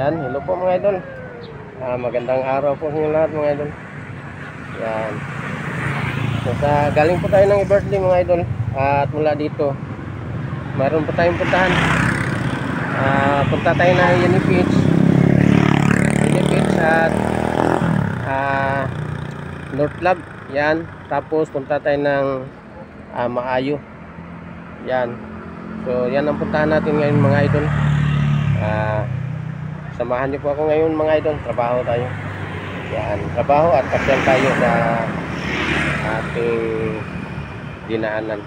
Yan, hello po mga idol. Magandang araw po sa inyo lahat mga idol. Yan. So, galing po tayo ng birthday mga idol. At mula dito, mayroon po tayong puntahan. Punta tayo ng Unipits at North Lab. Yan. Tapos punta tayo ng Maayo. Yan. So yan ang puntahan natin ngayon mga idol. Samahan niyo po ako ngayon mga idol. Trabaho tayo. Yan. Trabaho at pasyal tayo sa ating dinaanan.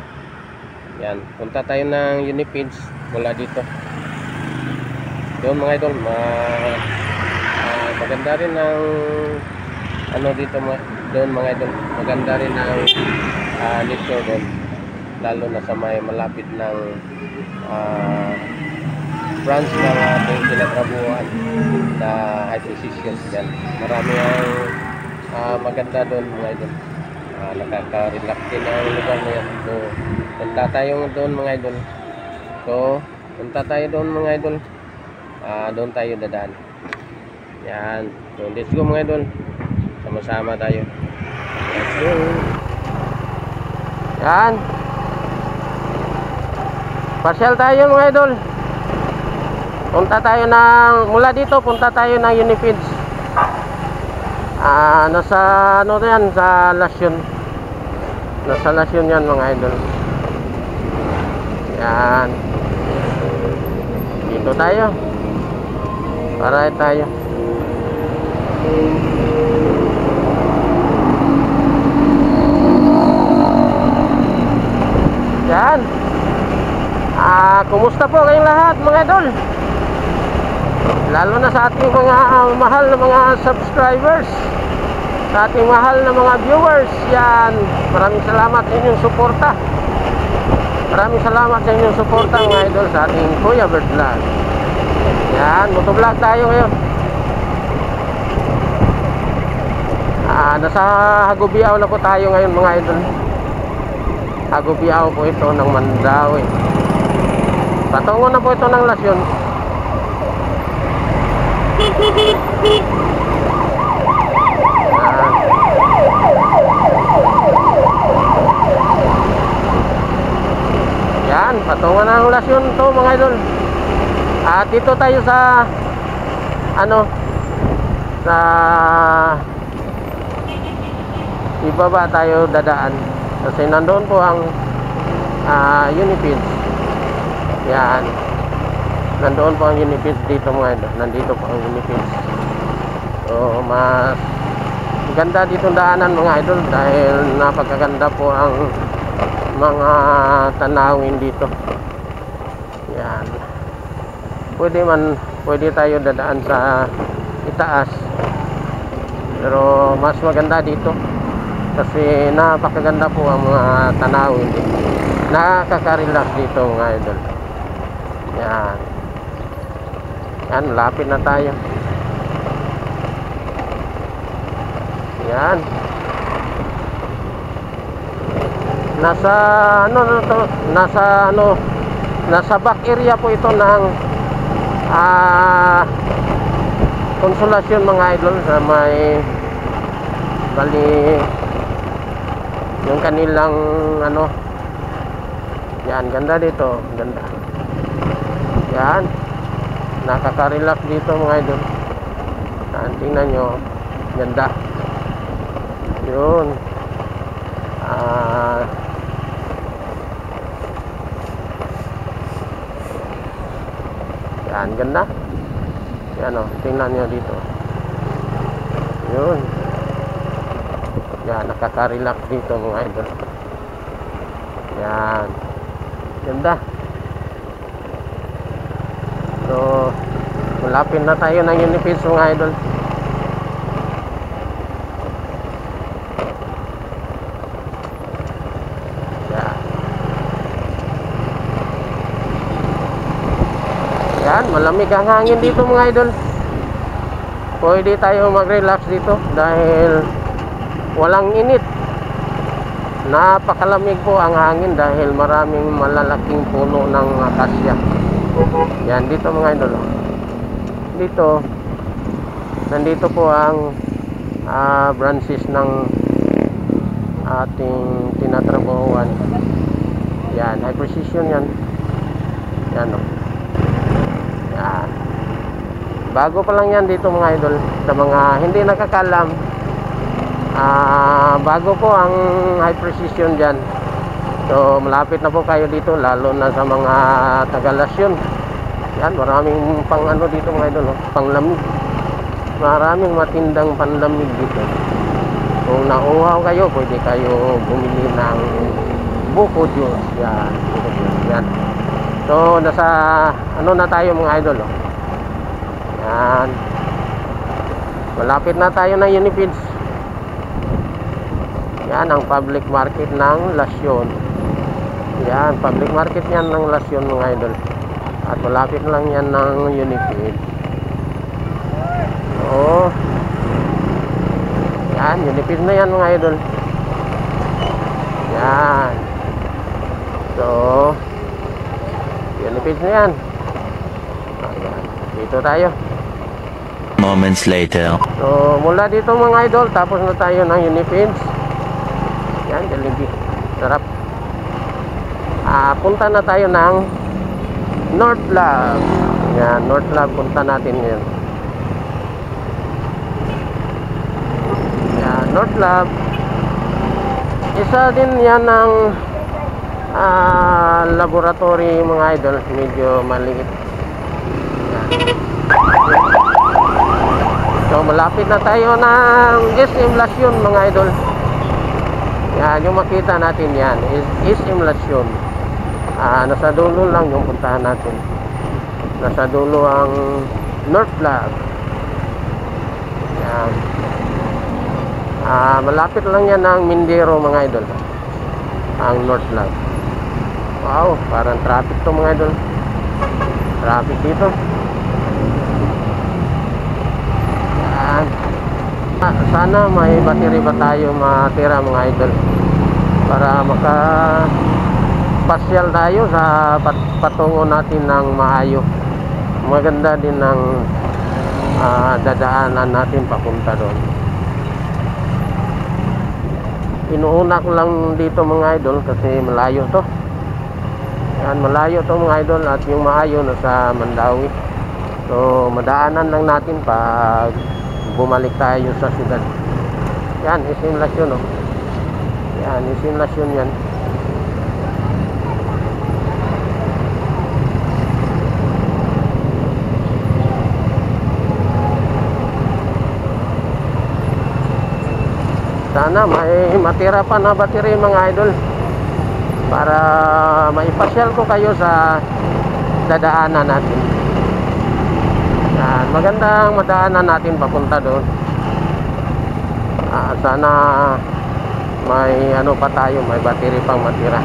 Yan. Punta tayo ng Unipits mula dito. Doon mga idol, maganda rin ang ano dito doon mga idol. Maganda rin ang nature doon. Lalo na sa may malapit ng branch ng ating kinatrabuhan na acquisitions dyan. Marami ang maganda doon mga idol. Nakaka-relax din ang lugar na yan. So, punta tayo doon mga idol. So, punta tayo doon mga idol. Doon tayo dadaan. Yan. So, let's go mga idol. Sama-sama tayo. Let's go. Yan. Pasyal tayo mga idol. Punta tayo mula dito punta tayo ng Unipits. Nasa ano yan, sa Lasyon. Nasa Lasyon yan mga idol. Yan. Dito tayo. Para tayo. Yan. Kumusta po kayong lahat mga idol? Lalo na sa ating mga mahal na mga subscribers, sa ating mahal na mga viewers. Yan. Maraming salamat sa inyong suporta. Maraming salamat sa inyong suporta mga idol sa ating Kuya Bird Vlog. Yan. Motovlog tayo ngayon. Nasa Hagubiao na po tayo ngayon mga idol. Hagubiao po ito ng Mandaue. Patungo na po ito ng Lasyon. Yan, patungo na ng Lasyon to mga idol. At dito tayo sa sa ibaba tayo dadaan kasi nandoon po ang Unipits. Yan, nandoon po ang Unipits dito mga idol. Nandito po ang Unipits. So mas ganda dito daanan mga idol dahil napakaganda po ang mga tanawin dito. Yan, pwede tayo dadaan sa itaas, pero mas maganda dito kasi napakaganda po ang mga tanawin dito. Nakaka-relax dito mga idol. Yan. Yan, lapit na tayo. Yan. Nasa back area po ito ng Konsolasyon mga idol, sa may bali yung kanilang yan, ganda dito, ganda. Yan, nakaka-relax dito mga idol. Tingnan nyo, ganda. Yun. Yan, ganda. Yan tingnan nyo dito. Yun. Yan, nakaka-relax dito mga idol. Yan, ganda. So, malapit na tayo ng Unipits mga idol. Yan. Yan, malamig ang hangin dito mga idol. Pwede tayo mag-relax dito dahil walang init. Napakalamig po ang hangin dahil maraming malalaking puno ng akasya. Yan dito mga idol. dito, nandito po ang branches ng ating tinatrabahuan. Yan, high precision yan. Yan o. Yan. Bago pa lang yan dito mga idol. Sa mga hindi nakakalam, bago po ang high precision dyan. So malapit na po kayo dito, lalo na sa mga Tagalasyon. Yan, maraming pang ano dito mga idol, panglamig. Maraming matindang panlamig dito. Kung nauhaw kayo, pwede kayo bumili ng buko juice. Yan, buko juice. Yan. So nasa ano na tayo mga idol. Yan. Malapit na tayo ng Unifids. Yan ang public market ng Lasyon. Yan, public market yan ng Lasyon mga idol. At malapit lang yan ng Unifids. Oh. Yan, Unifids na yan mga idol. Yan. So, Unifids na yan. Ayan, dito tayo. Moments later. So, mula dito mga idol, tapos na tayo ng Unifids. Yan, Jollibee. Sarap. Punta na tayo ng North Lab. Yan, North Lab, punta natin ngayon. Yan, North Lab. Isa din yan ng laboratory mga idol. Medyo maliit. Yan. So, malapit na tayo ng SM Lasyon mga idol. Yan, yung makita natin yan is simulation. Nasa dulo lang yung puntahan natin. Nasa dulo ang North Lab. Yan. Malapit lang yan ng Mindero mga idol. Ang North Lab. Wow, parang traffic to mga idol. Traffic dito. Yan. Sana may battery ba tayo matira mga idol para makapasyal tayo sa patungo natin ng maayo. Maganda din ng dadaanan natin papunta doon. Inuuna ko lang dito mga idol kasi malayo to. Yan, malayo to mga idol, at yung maayo nasa Mandawi. So madaanan lang natin pag bumalik tayo sa siyudad. Yan, SM Lasyon, oh. Yan, SM Lasyon yan. Sana may matira pa na battery mga idol para maipasyal ko kayo sa dadaanan natin. Yan, magandang madaanan natin papunta doon. Sana may ano pa tayo, may battery pang matira.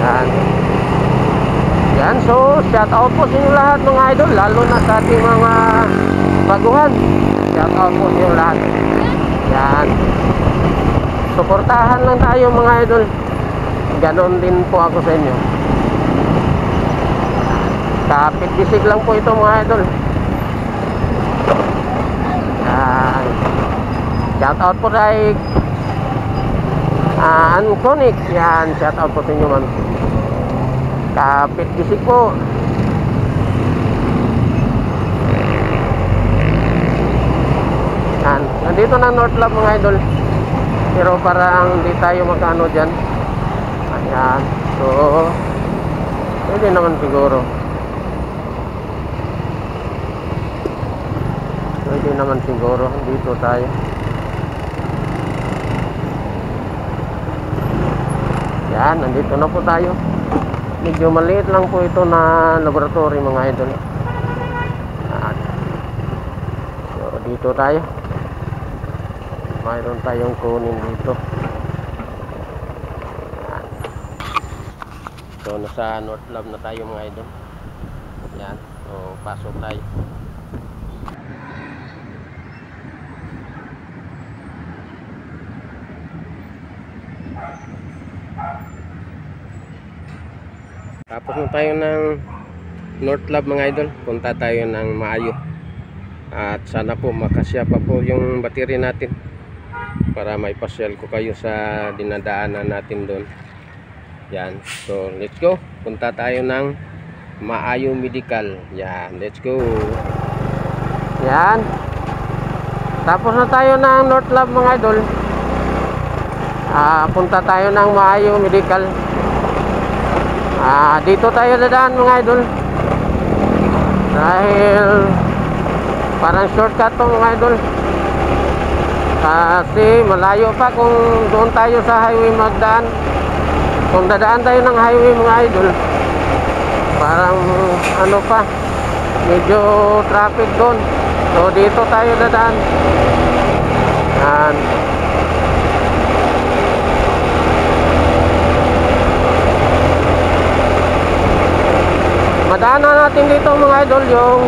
Yan. Yan, so shout out po sa inyo lahat mga idol, lalo na sa ating mga baguhan. Shout out po sa inyo lahat. Yan. Suportahan lang tayo mga idol. Ganon din po ako sa inyo. Kapit bisig lang po ito mga idol. Yan. Shout out po kay Anconic. Yan, shout out po sa inyo man. Kapit bisig po. Yan. Nandito na North Lab mga idol. Pero parang hindi tayo magkano dyan. Ayan. So pwede naman siguro. Pwede naman siguro. Dito tayo. Yan, nandito na po tayo. Medyo maliit lang po ito na laboratory mga idol. Yan. So dito tayo. Mayroon tayong kunin dito. Yan. So nasa North Lab na tayo mga idol. Yan. So pasok tayo. Tapos na tayo ng North Love mga idol, punta tayo ng Maayo. At sana po makasya pa po yung battery natin para may pasyal ko kayo sa dinadaanan natin doon. Yan, so let's go. Punta tayo ng Maayo Medical. Yan, let's go. Yan. Tapos na tayo ng North Love mga idol. Punta tayo ng Maayo Medical. Dito tayo dadaan mga idol. Dahil parang shortcut to mga idol. Kasi malayo pa kung doon tayo sa highway magdaan. Kung dadaan tayo ng highway mga idol, parang ano pa, medyo traffic doon. So dito tayo dadaan. Yan. Madaanan natin dito mga idol yung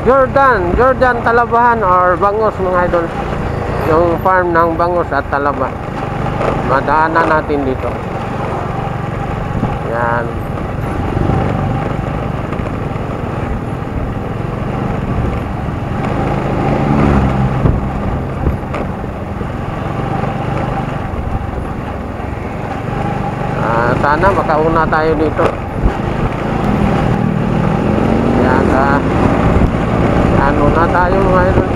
Jordan Talabahan or Bangos mga idol. Yung farm ng Bangos at Talaba. Madaanan natin dito. Yan. Sana makauna tayo dito. Yan, ano na tayo mga idol.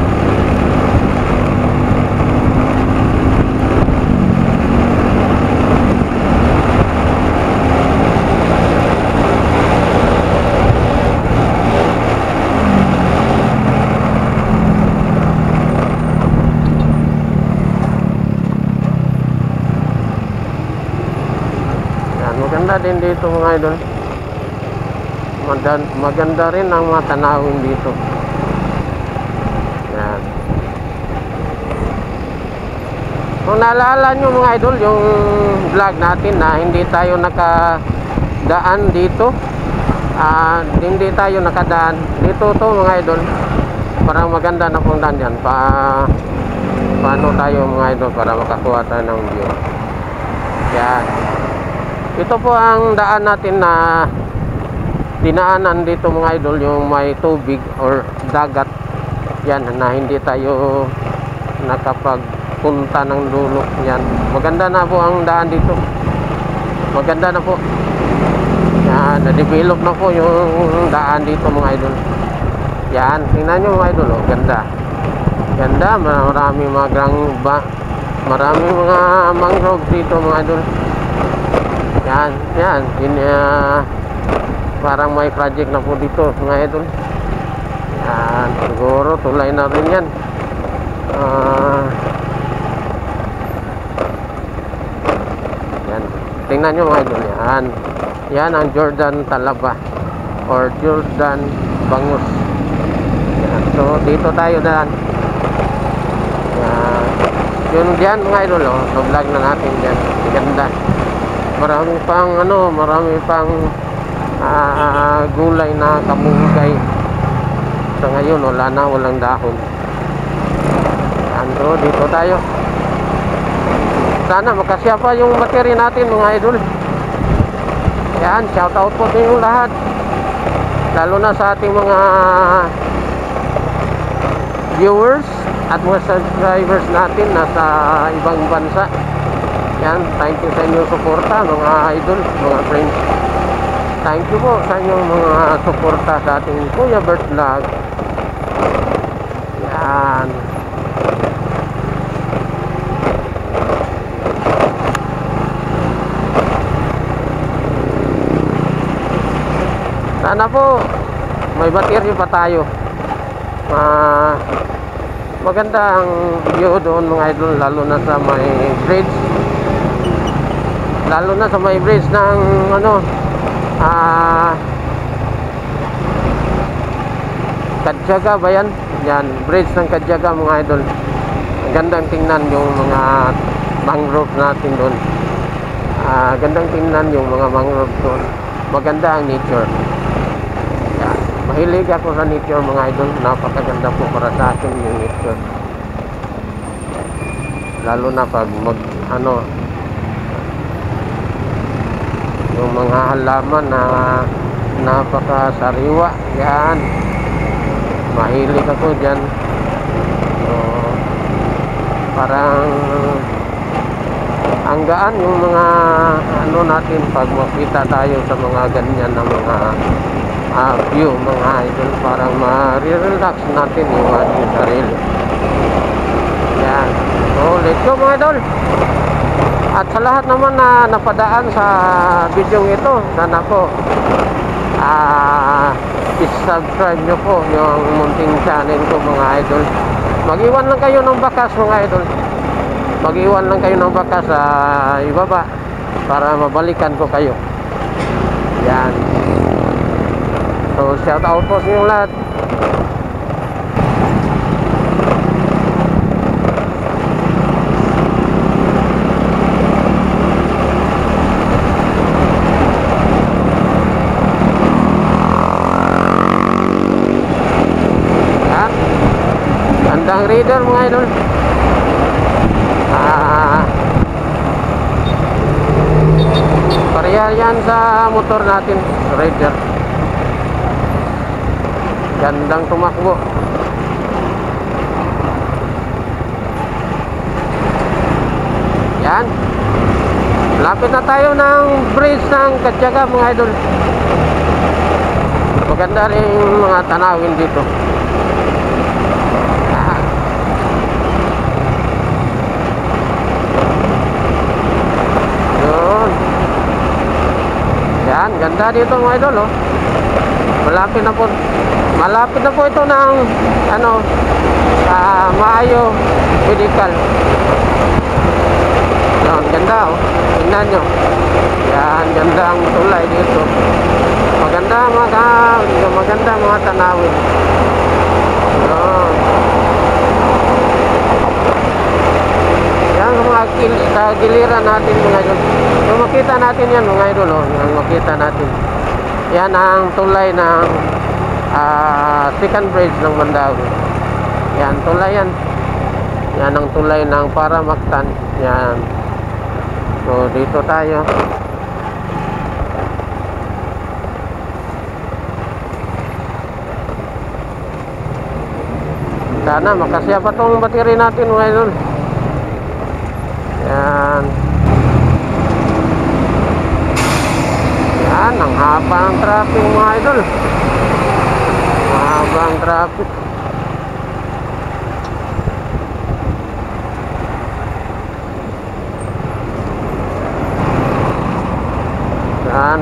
Maganda din dito mga idol. Maganda rin ang mga tanawin dito. Yan. Kung naalala nyo mga idol yung vlog natin na hindi tayo nakadaan dito, hindi tayo nakadaan dito to mga idol. Parang maganda na pong daan dyan. Paano tayo mga idol para makakuha tayo ng view. Yan. Ito po ang daan natin na dinaanan dito mga idol, yung may tubig or dagat. Yan, na hindi tayo nakapagpunta ng dulo. Yan, maganda na po ang daan dito. Maganda na po. Yan, na-develop na po yung daan dito mga idol. Yan, tingnan nyo mga idol, oh, ganda. Ganda, maraming mga mangrove dito mga idol. Yan, parang may project na po dito mga idol. Yan, siguro tulay na rin yan. Yan, tingnan nyo mga idol. Yan ang Jordan Talaba or Jordan Bangos. Yan, so dito tayo daan. Yun dyan mga idol, oh, so vlog na natin dyan. Ganda. Marami pang gulay na kamunggay. Sa ngayon walang dahon. So dito tayo. Sana makasya pa yung battery natin mga idol. Yan, shout out po sa inyong lahat. Lalo na sa ating mga viewers at mga subscribers natin nasa ibang bansa. Yan, thank you sa inyong suporta mga idol, mga friends. Thank you po sa inyong mga suporta sa ating Kuya Bert Vlog. Yan. Sana po may battery pa tayo. Maganda ang view doon mga idol, lalo na sa may bridge. Lalo na sa may bridge ng Kadyaga ba yan? Yan, bridge ng Kadyaga mga idol. Gandang tingnan yung mga mangrove natin doon. Gandang tingnan yung mga mangrove doon. Maganda ang nature. Yan. Mahilig ako sa nature mga idol. Napakaganda po para sa akin yung nature. Lalo na pag yung mga halaman na napakasariwa. Yan, mahilig ako dyan. So, parang ang gaan yung mga ano natin pag makita tayo sa mga ganyan na mga view, mga idol. Parang ma-relax natin yung ating sarili. Yan, so let's go mga idol. At sa lahat naman na napadaan sa video ito, sana po i-subscribe nyo po yung munting channel ko mga idol. Mag-iwan lang kayo ng bakas mga idol. Mag-iwan lang kayo ng bakas sa ibaba para mabalikan ko kayo. Yan. So shout out po sa inyong lahat. Ang reader mga idol, pareha yan sa motor natin, reader. Gandang tumakbo. Yan, lapit na tayo ng bridge ng Katyaga mga idol. Maganda rin mga tanawin dito. Yan, ganda dito mga idol, oh. Malapit na po ito ng ano, Maayo Medical. Yan, ganda, oh. Tingnan nyo. Yan, ganda ang tulay dito. Maganda mga tanawin. Yan. Yan mga giliran natin mga idol. Yung makita natin yan mga idol, oh. Yung makita natin. Yan ang tulay ng second bridge ng Mandawi. Yan, tulay yan. Yan ang tulay ng Paramactan. Yan. So dito tayo. Sana makasya pa tong battery natin mga idol. Yan. Yan, ang haba ng traffic mga idol. Mahaba ang traffic. Yan.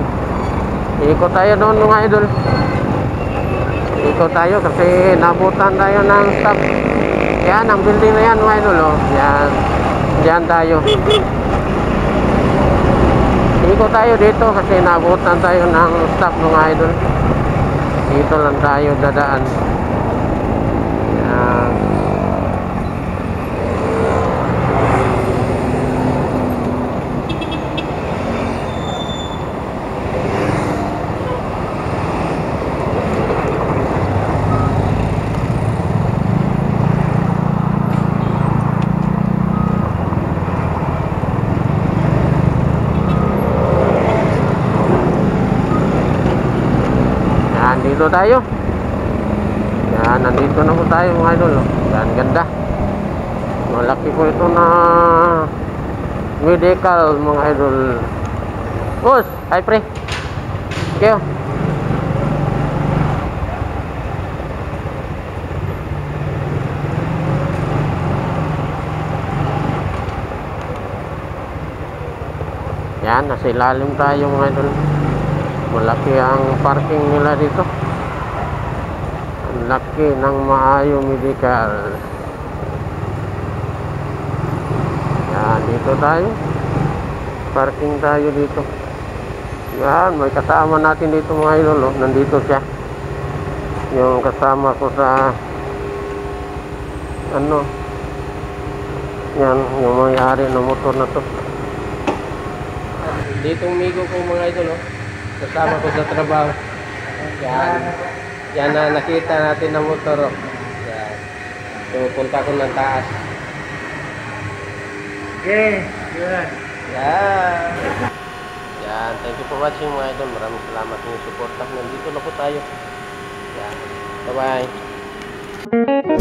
Ikot tayo doon mga idol. Ikot tayo kasi nabutan tayo ng stop. Yan, ang building na yan mga idol, oh. Yan. Diyan tayo. Ikot tayo dito kasi nabutan tayo ng stop mga idol. Dito lang tayo dadaan. Yan. Dito tayo. Yan, nandito na po tayo mga idol, oh. Yan, ganda. Malaki po ito na medical mga idol. Boss, hi pre. Okay. Yan, nasa ilalim tayo mga idol. Malaki ang parking nila dito. Ang laki ng Maayo Medical. Yan, dito tayo. Parking tayo dito. Yan, may kasama natin dito mga idol, oh. Nandito siya. Yung kasama ko sa ano, yan, yung may-ari ng motor na to. Dito umigo ko mga idol, oh. Kasama ko sa trabaho. Yan. Yan na nakita natin ng motor, oh. Yan. So punta ko ng taas. Okay, good. Yan. Yan, thank you for watching mga idol. Maraming salamat sa inyong suporta. Nandito na po tayo. Yan. Bye-bye.